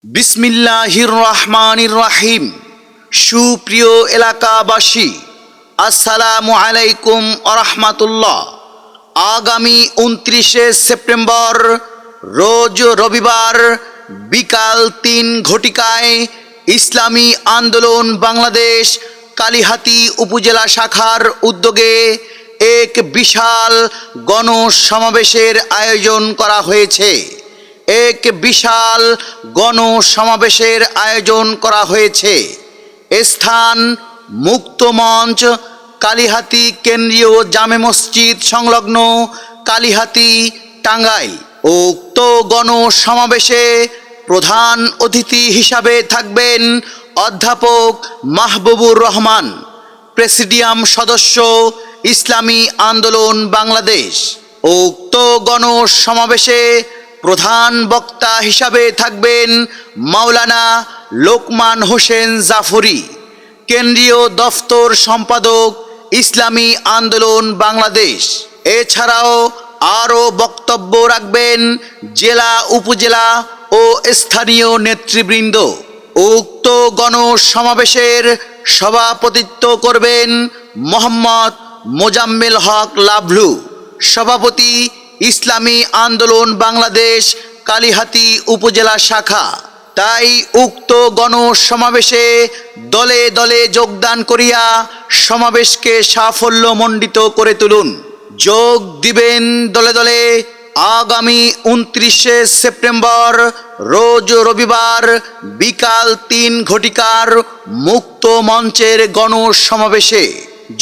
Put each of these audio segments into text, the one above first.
বিসমিল্লাহির রহমানির রহিম। সুপ্রিয় এলাকাবাসী, আসসালামু আলাইকুম আরহামাতুল্লাহ। আগামী 29শে সেপ্টেম্বর রোজ রবিবার বিকাল 3 ঘটিকায় ইসলামী আন্দোলন বাংলাদেশ কালিহাতী উপজেলা শাখার উদ্যোগে এক বিশাল গণসমাবেশের আয়োজন করা হয়েছে। এক বিশাল গণসমাবেশের আয়োজন করা হয়েছে। স্থান মুক্ত মঞ্চ, কালিহাতী কেন্দ্রীয় জামে মসজিদ সংলগ্ন, কালিহাতী, টাঙ্গাইল। উক্ত গণসমাবেশে প্রধান অতিথি হিসাবে থাকবেন অধ্যাপক মাহবুবুর রহমান, প্রেসিডিয়াম সদস্য, ইসলামী আন্দোলন বাংলাদেশ। উক্ত গণসমাবেশে প্রধান বক্তা হিসাবে থাকবেন মাওলানা লোকমান হোসেন জাফরি, কেন্দ্রীয় দফতর সম্পাদক, ইসলামী আন্দোলন বাংলাদেশ। এছাড়াও আরও বক্তব্য রাখবেন জেলা, উপজেলা ও স্থানীয় নেতৃবৃন্দ। উক্ত গণসমাবেশের সভাপতিত্ব করবেন মোহাম্মদ মোজাম্মেল হক লাভলু, সভাপতি, ইসলামী আন্দোলন বাংলাদেশ কালিহাতী উপজেলা শাখা। তাই উক্ত গণসমাবেশে দলে দলে যোগদান করিয়া সমাবেশকে সাফল্যমণ্ডিত করে তুলুন। যোগ দিবেন দলে দলে আগামী 29শে সেপ্টেম্বর রোজ রবিবার বিকাল 3 ঘটিকার মুক্ত মঞ্চের গণসমাবেশে।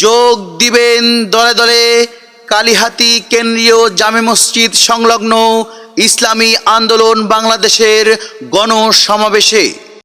যোগ দিবেন দলে দলে কালিহাতী কেন্দ্রীয় জামে মসজিদ সংলগ্ন ইসলামী আন্দোলন বাংলাদেশের গণসমাবেশে।